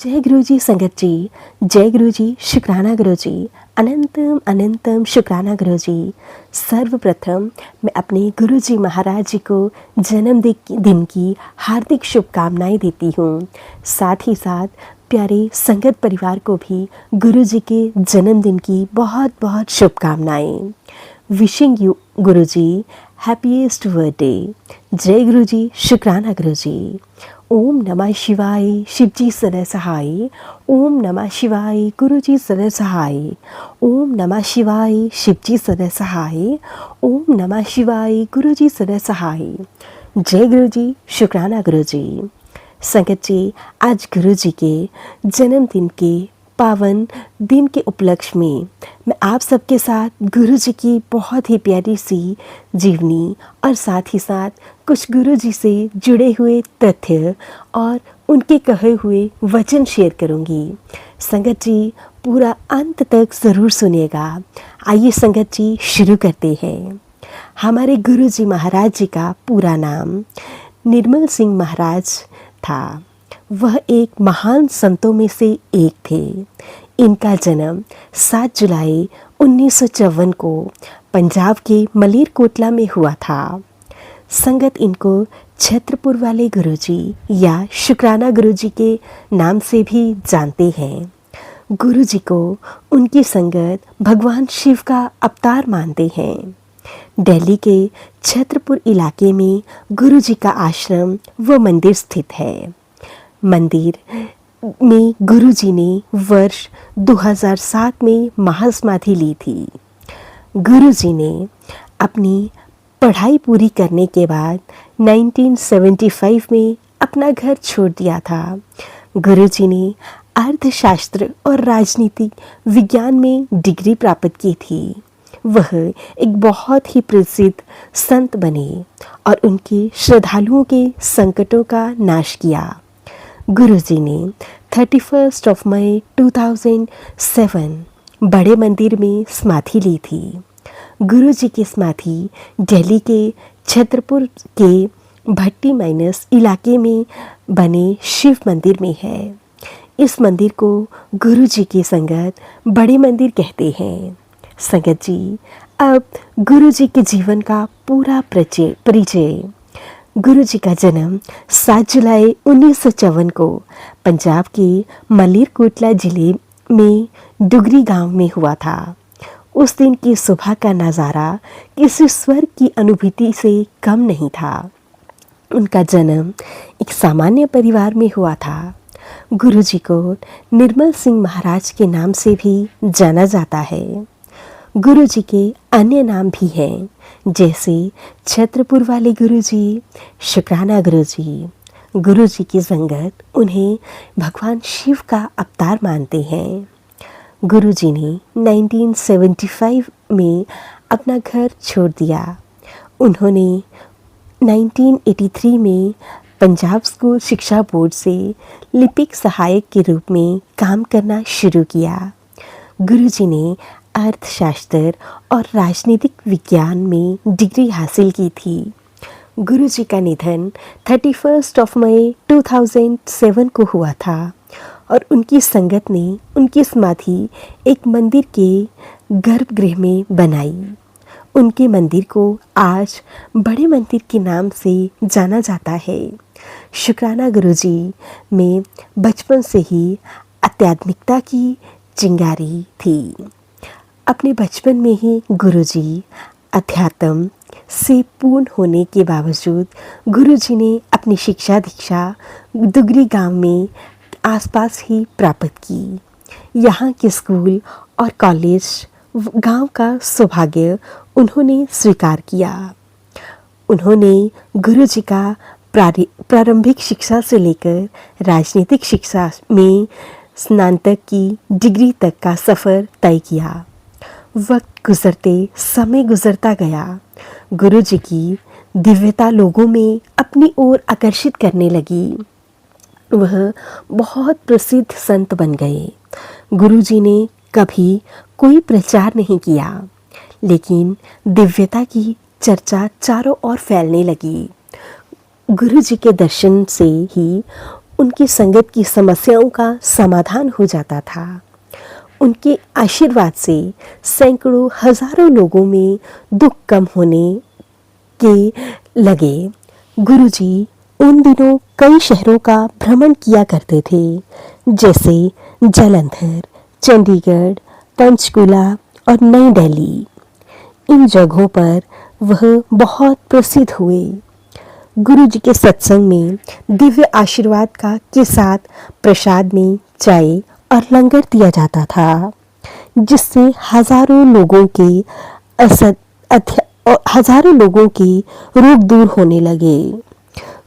जय गुरु जी संगत जी। जय गुरु जी, शुक्राना गुरु जी। अनंतम अनंतम शुक्राना गुरु जी। सर्वप्रथम मैं अपने गुरु जी महाराज जी को दिन की हार्दिक शुभकामनाएं देती हूँ। साथ ही साथ प्यारे संगत परिवार को भी गुरु जी के जन्मदिन की बहुत बहुत शुभकामनाएं। Wishing you Guru ji happiest birthday. जय गुरु जी, शुक्राना गुरु जी। ओम नमः शिवाय, शिवजी सदा सहाय। ओम नमः शिवाय, गुरु जी सदा सहाय। ओम नमः शिवाय, शिवजी सदा सहाय। ओम नमः शिवाय, गुरु जी सदा सहाय। जय गुरु जी, शुक्राना गुरु जी। संगत जी, आज गुरु जी के जन्मदिन के पावन दिन के उपलक्ष्य में मैं आप सबके साथ गुरु जी की बहुत ही प्यारी सी जीवनी और साथ ही साथ कुछ गुरु जी से जुड़े हुए तथ्य और उनके कहे हुए वचन शेयर करूंगी। संगत जी, पूरा अंत तक ज़रूर सुनिएगा। आइए संगत जी, शुरू करते हैं। हमारे गुरु जी महाराज जी का पूरा नाम निर्मल सिंह महाराज था। वह एक महान संतों में से एक थे। इनका जन्म 7 जुलाई 1954 को पंजाब के मलेरकोटला में हुआ था। संगत इनको छत्रपुर वाले गुरुजी या शुक्राना गुरुजी के नाम से भी जानते हैं। गुरुजी को उनकी संगत भगवान शिव का अवतार मानते हैं। दिल्ली के छत्रपुर इलाके में गुरुजी का आश्रम व मंदिर स्थित है। मंदिर में गुरुजी ने वर्ष 2007 में महासमाधि ली थी। गुरुजी ने अपनी पढ़ाई पूरी करने के बाद 1975 में अपना घर छोड़ दिया था। गुरुजी ने अर्थशास्त्र और राजनीतिक विज्ञान में डिग्री प्राप्त की थी। वह एक बहुत ही प्रसिद्ध संत बने और उनके श्रद्धालुओं के संकटों का नाश किया। गुरुजी ने 31 मई 2007 बड़े मंदिर में समाधि ली थी। गुरुजी की समाधि दिल्ली के छत्रपुर के भट्टी माइनस इलाके में बने शिव मंदिर में है। इस मंदिर को गुरुजी की संगत बड़े मंदिर कहते हैं। संगत जी, अब गुरुजी के जीवन का पूरा परिचय। गुरुजी का जन्म 7 जुलाई 1954 को पंजाब के मलेरकोटला जिले में डुगरी गांव में हुआ था। उस दिन की सुबह का नज़ारा किसी स्वर्ग की अनुभूति से कम नहीं था। उनका जन्म एक सामान्य परिवार में हुआ था। गुरुजी को निर्मल सिंह महाराज के नाम से भी जाना जाता है। गुरुजी के अन्य नाम भी हैं, जैसे छत्रपुर वाले गुरुजी, शुक्राना गुरुजी। गुरुजी की संगत उन्हें भगवान शिव का अवतार मानते हैं। गुरुजी ने 1975 में अपना घर छोड़ दिया। उन्होंने 1983 में पंजाब स्कूल शिक्षा बोर्ड से लिपिक सहायक के रूप में काम करना शुरू किया। गुरुजी ने अर्थशास्त्र और राजनीतिक विज्ञान में डिग्री हासिल की थी। गुरुजी का निधन 31 मई 2007 को हुआ था और उनकी संगत ने उनकी समाधि एक मंदिर के गर्भगृह में बनाई। उनके मंदिर को आज बड़े मंदिर के नाम से जाना जाता है। शुक्राना गुरुजी में बचपन से ही आध्यात्मिकता की चिंगारी थी। अपने बचपन में ही गुरुजी अध्यात्म से पूर्ण होने के बावजूद गुरुजी ने अपनी शिक्षा दीक्षा डुगरी गांव में आसपास ही प्राप्त की। यहाँ के स्कूल और कॉलेज गांव का सौभाग्य उन्होंने स्वीकार किया। उन्होंने गुरुजी का प्रारंभिक शिक्षा से लेकर राजनीतिक शिक्षा में स्नातक की डिग्री तक का सफ़र तय किया। वक्त गुजरते समय गुजरता गया। गुरुजी की दिव्यता लोगों में अपनी ओर आकर्षित करने लगी। वह बहुत प्रसिद्ध संत बन गए। गुरुजी ने कभी कोई प्रचार नहीं किया, लेकिन दिव्यता की चर्चा चारों ओर फैलने लगी। गुरुजी के दर्शन से ही उनकी संगत की समस्याओं का समाधान हो जाता था। उनके आशीर्वाद से सैकड़ों हजारों लोगों में दुख कम होने के लगे। गुरुजी उन दिनों कई शहरों का भ्रमण किया करते थे, जैसे जालंधर, चंडीगढ़, पंचकुला और नई दिल्ली। इन जगहों पर वह बहुत प्रसिद्ध हुए। गुरु जी के सत्संग में दिव्य आशीर्वाद के साथ प्रसाद में चाय और लंगर दिया जाता था, जिससे हजारों लोगों के रोग दूर होने लगे।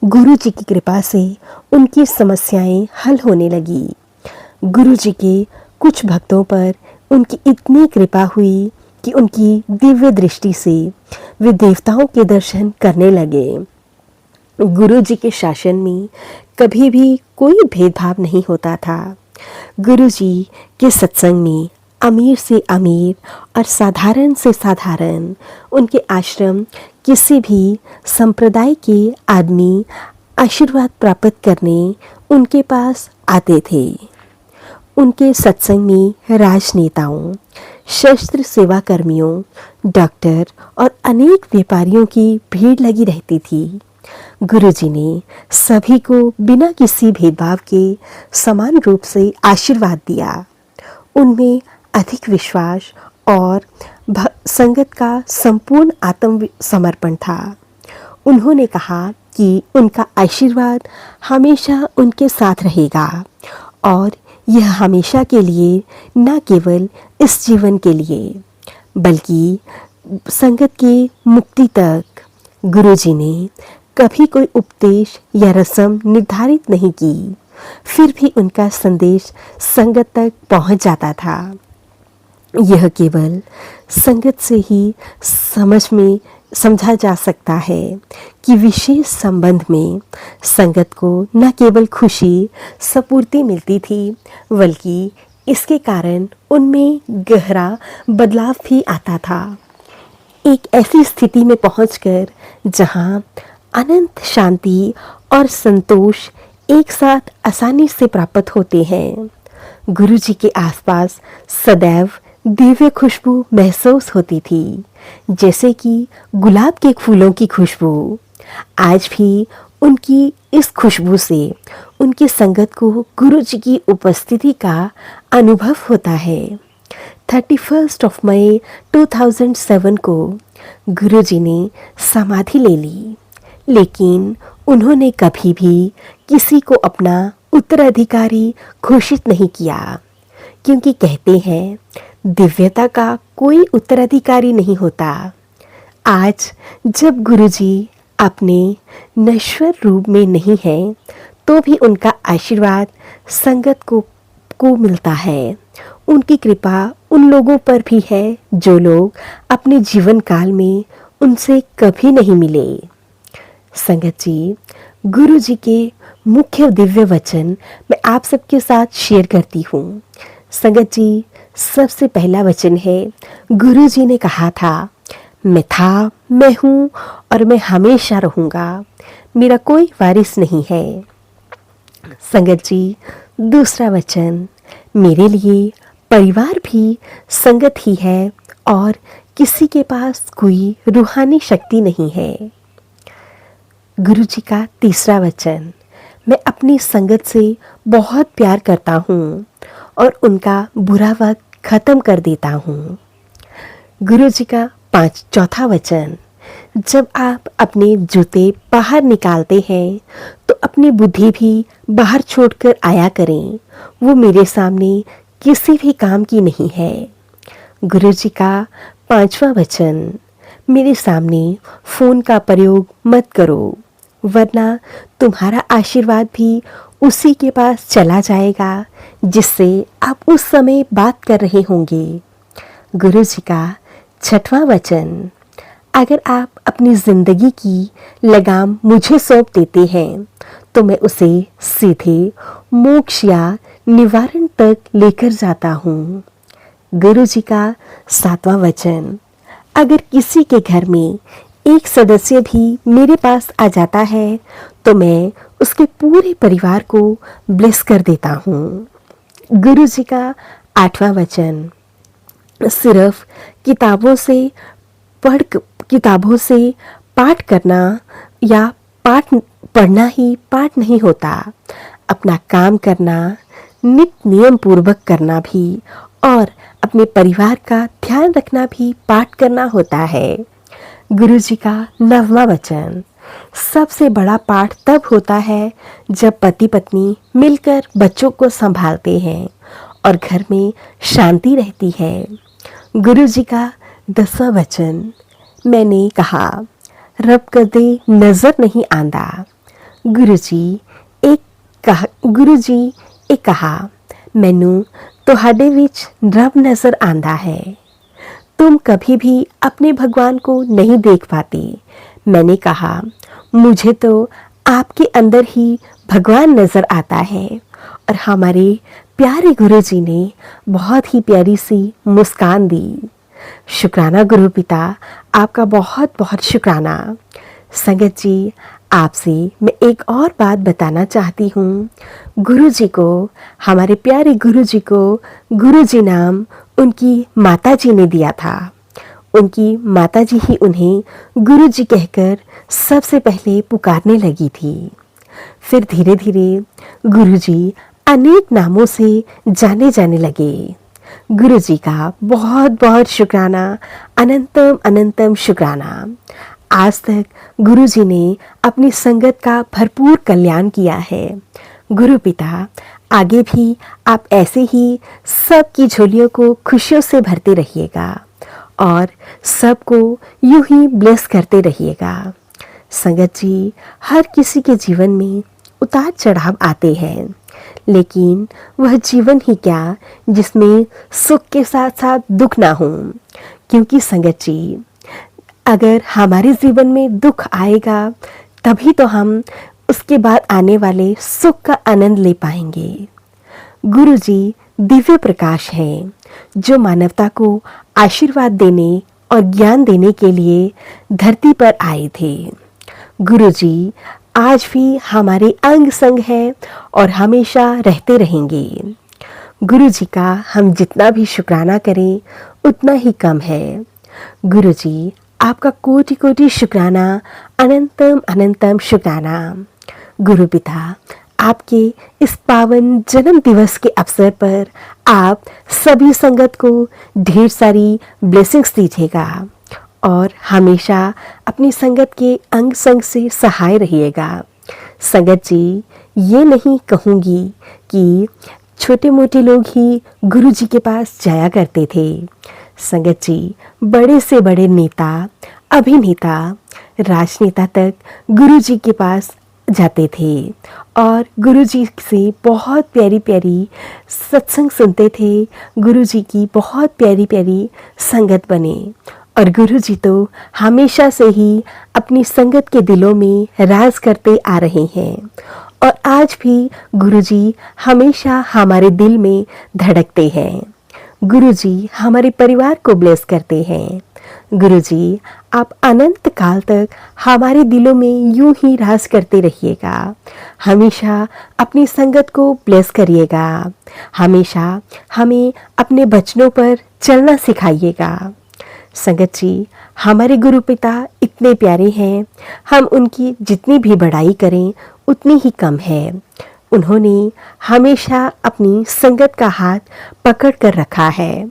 गुरु जी की कृपा से उनकी समस्याएं हल होने लगी। गुरु जी के कुछ भक्तों पर उनकी इतनी कृपा हुई कि उनकी दिव्य दृष्टि से वे देवताओं के दर्शन करने लगे। गुरु जी के शासन में कभी भी कोई भेदभाव नहीं होता था। गुरु जी के सत्संग में अमीर से अमीर और साधारण से साधारण, उनके आश्रम किसी भी संप्रदाय के आदमी आशीर्वाद प्राप्त करने उनके पास आते थे। उनके सत्संग में राजनेताओं, शस्त्र सेवा कर्मियों, डॉक्टर और अनेक व्यापारियों की भीड़ लगी रहती थी। गुरुजी ने सभी को बिना किसी भेदभाव के समान रूप से आशीर्वाद दिया। उनमें अधिक विश्वास और संगत का संपूर्ण आत्म समर्पण था। उन्होंने कहा कि उनका आशीर्वाद हमेशा उनके साथ रहेगा और यह हमेशा के लिए, न केवल इस जीवन के लिए बल्कि संगत के मुक्ति तक। गुरुजी ने कभी कोई उपदेश या रस्म निर्धारित नहीं की, फिर भी उनका संदेश संगत तक पहुंच जाता था। यह केवल संगत से ही समझा जा सकता है कि विशेष संबंध में संगत को न केवल खुशी सपूर्ति मिलती थी, बल्कि इसके कारण उनमें गहरा बदलाव भी आता था। एक ऐसी स्थिति में पहुंचकर जहां अनंत शांति और संतोष एक साथ आसानी से प्राप्त होते हैं। गुरु जी के आसपास सदैव दिव्य खुशबू महसूस होती थी, जैसे कि गुलाब के फूलों की खुशबू। आज भी उनकी इस खुशबू से उनकी संगत को गुरु जी की उपस्थिति का अनुभव होता है। 31 मई 2007 को गुरु जी ने समाधि ले ली, लेकिन उन्होंने कभी भी किसी को अपना उत्तराधिकारी घोषित नहीं किया, क्योंकि कहते हैं दिव्यता का कोई उत्तराधिकारी नहीं होता। आज जब गुरुजी अपने नश्वर रूप में नहीं हैं, तो भी उनका आशीर्वाद संगत को मिलता है। उनकी कृपा उन लोगों पर भी है जो लोग अपने जीवन काल में उनसे कभी नहीं मिले। संगत जी, गुरु जी के मुख्य दिव्य वचन मैं आप सबके साथ शेयर करती हूँ। संगत जी, सबसे पहला वचन है, गुरु जी ने कहा था, मैं था, मैं हूँ और मैं हमेशा रहूँगा, मेरा कोई वारिस नहीं है। संगत जी, दूसरा वचन, मेरे लिए परिवार भी संगत ही है और किसी के पास कोई रूहानी शक्ति नहीं है। गुरु जी का तीसरा वचन, मैं अपनी संगत से बहुत प्यार करता हूँ और उनका बुरा वक्त खत्म कर देता हूँ। गुरु जी का चौथा वचन, जब आप अपने जूते बाहर निकालते हैं तो अपनी बुद्धि भी बाहर छोड़कर आया करें, वो मेरे सामने किसी भी काम की नहीं है। गुरु जी का 5वां वचन, मेरे सामने फ़ोन का प्रयोग मत करो, वरना तुम्हारा आशीर्वाद भी उसी के पास चला जाएगा जिससे आप उस समय बात कर रहे होंगे। गुरु जी का 6वां वचन, अगर आप अपनी ज़िंदगी की लगाम मुझे सौंप देते हैं तो मैं उसे सीधे मोक्ष या निवारण तक लेकर जाता हूँ। गुरु जी का 7वां वचन, अगर किसी के घर में एक सदस्य भी मेरे पास आ जाता है तो मैं उसके पूरे परिवार को ब्लेस कर देता हूँ। गुरु जी का 8वां वचन, सिर्फ किताबों से पाठ करना या पाठ पढ़ना ही पाठ नहीं होता। अपना काम करना, नित्य नियम पूर्वक करना भी और अपने परिवार का ध्यान रखना भी पाठ करना होता है। गुरु जी का 9वां वचन, सबसे बड़ा पाठ तब होता है जब पति पत्नी मिलकर बच्चों को संभालते हैं और घर में शांति रहती है। गुरु जी का 10वां वचन, मैंने कहा रब कदे नजर नहीं आंदा। गुरु जी एक कहा मैनू तुहाडे विच रब नजर आंदा है। तुम कभी भी अपने भगवान को नहीं देख पाते। मैंने कहा मुझे तो आपके अंदर ही भगवान नजर आता है। और हमारे प्यारे गुरु जी ने बहुत ही प्यारी सी मुस्कान दी। शुक्राना गुरु पिता, आपका बहुत बहुत शुक्राना। संगत जी, आपसे मैं एक और बात बताना चाहती हूँ। गुरु जी को, हमारे प्यारे गुरु जी को गुरु जी नाम उनकी माता जी ने दिया था। उनकी माता जी ही उन्हें गुरु जी कहकर सबसे पहले पुकारने लगी थी। फिर धीरे धीरे गुरु जी अनेक नामों से जाने जाने लगे। गुरु जी का बहुत बहुत शुक्राना, अनंतम अनंतम शुक्राना। आज तक गुरु जी ने अपनी संगत का भरपूर कल्याण किया है। गुरु पिता, आगे भी आप ऐसे ही सबकी झोलियों को खुशियों से भरते रहिएगा और सबको यूं ही ब्लेस करते रहिएगा। संगत जी, हर किसी के जीवन में उतार चढ़ाव आते हैं, लेकिन वह जीवन ही क्या जिसमें सुख के साथ साथ दुख ना हो। क्योंकि संगत जी, अगर हमारे जीवन में दुख आएगा तभी तो हम उसके बाद आने वाले सुख का आनंद ले पाएंगे। गुरु जी दिव्य प्रकाश हैं जो मानवता को आशीर्वाद देने और ज्ञान देने के लिए धरती पर आए थे। गुरु जी आज भी हमारे अंग संग है और हमेशा रहते रहेंगे। गुरु जी का हम जितना भी शुक्राना करें उतना ही कम है। गुरु जी, आपका कोटि कोटि शुक्राना, अनंतम अनंतम शुक्राना। गुरु पिता, आपके इस पावन जन्म दिवस के अवसर पर आप सभी संगत को ढेर सारी ब्लेसिंग्स दीजिएगा और हमेशा अपनी संगत के अंग संग से सहाय रहिएगा। संगत जी, ये नहीं कहूँगी कि छोटे मोटे लोग ही गुरु जी के पास जाया करते थे। संगत जी, बड़े से बड़े नेता, अभिनेता, राजनेता तक गुरु जी के पास जाते थे और गुरु जी से बहुत प्यारी प्यारी सत्संग सुनते थे। गुरु जी की बहुत प्यारी प्यारी संगत बने और गुरु जी तो हमेशा से ही अपनी संगत के दिलों में राज करते आ रहे हैं और आज भी गुरु जी हमेशा हमारे दिल में धड़कते हैं। गुरु जी हमारे परिवार को ब्लेस करते हैं। गुरु जी, आप अनंत काल तक हमारे दिलों में यूं ही राज करते रहिएगा। हमेशा अपनी संगत को ब्लेस करिएगा। हमेशा हमें अपने बचनों पर चलना सिखाइएगा। संगत जी, हमारे गुरु पिता इतने प्यारे हैं, हम उनकी जितनी भी बड़ाई करें उतनी ही कम है। उन्होंने हमेशा अपनी संगत का हाथ पकड़ कर रखा है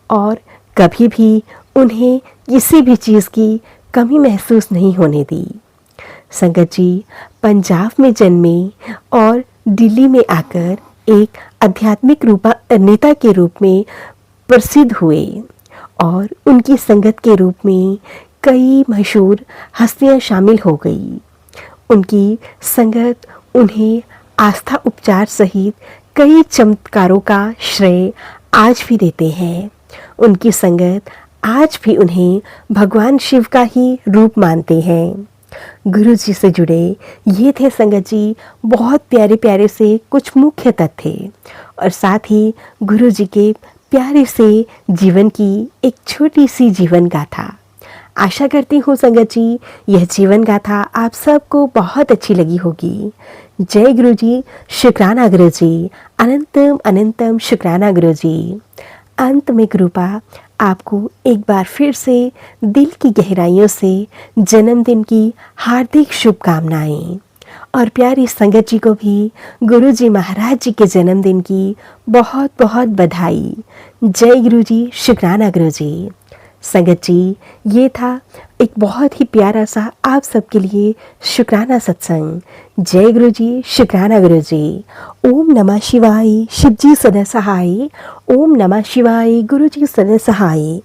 और कभी भी उन्हें किसी भी चीज़ की कमी महसूस नहीं होने दी। संगत जी पंजाब में जन्मे और दिल्ली में आकर एक आध्यात्मिक नेता के रूप में प्रसिद्ध हुए और उनकी संगत के रूप में कई मशहूर हस्तियां शामिल हो गई। उनकी संगत उन्हें आस्था उपचार सहित कई चमत्कारों का श्रेय आज भी देते हैं। उनकी संगत आज भी उन्हें भगवान शिव का ही रूप मानते हैं। गुरु जी से जुड़े ये थे संगत जी बहुत प्यारे प्यारे से कुछ मुख्य तथ्य और साथ ही गुरु जी के प्यारे से जीवन की एक छोटी सी जीवन गाथा। आशा करती हूँ संगत जी यह जीवन गाथा आप सबको बहुत अच्छी लगी होगी। जय गुरु जी, शुक्राना गुरु जी, अनंतम अनंतम शुक्राना गुरु जी। अंत में कृपा आपको एक बार फिर से दिल की गहराइयों से जन्मदिन की हार्दिक शुभकामनाएं और प्यारी संगत जी को भी गुरु जी महाराज जी के जन्मदिन की बहुत बहुत बधाई। जय गुरु जी, शुक्राना गुरु जी। संगत जी, ये था एक बहुत ही प्यारा सा आप सबके लिए शुक्राना सत्संग। जय गुरु जी, शुक्राना गुरु जी। ओम नमः शिवाय, शिव जी सदा सहाय। ओम नमः शिवाय, गुरु जी सदा सहाय।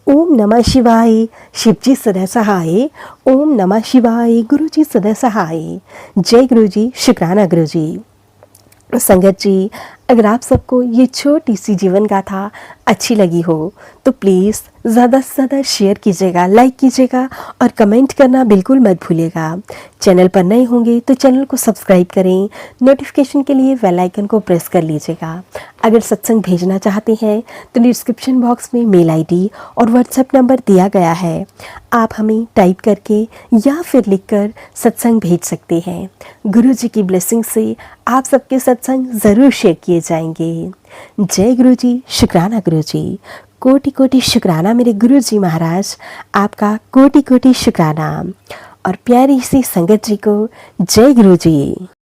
ओम नमः शिवाय, शिव जी सदा सहाय। ओम नमः शिवाय, गुरु जी सदा सहाय। जय गुरु जी, शुक्राना गुरु जी। संगत जी, अगर आप सबको ये छोटी सी जीवन गाथा अच्छी लगी हो तो प्लीज़ ज़्यादा से ज़्यादा शेयर कीजिएगा, लाइक कीजिएगा और कमेंट करना बिल्कुल मत भूलिएगा। चैनल पर नए होंगे तो चैनल को सब्सक्राइब करें, नोटिफिकेशन के लिए बेल आइकन को प्रेस कर लीजिएगा। अगर सत्संग भेजना चाहते हैं तो डिस्क्रिप्शन बॉक्स में मेल आईडी और व्हाट्सएप नंबर दिया गया है, आप हमें टाइप करके या फिर लिखकर सत्संग भेज सकते हैं। गुरु जी की ब्लेसिंग से आप सबके सत्संग ज़रूर शेयर किए जाएंगे। जय गुरु जी, शुक्राना गुरु जी। कोटि कोटि शुक्राना मेरे गुरु जी महाराज, आपका कोटि कोटि शुक्राना। और प्यारी सी संगत जी को जय गुरु जी।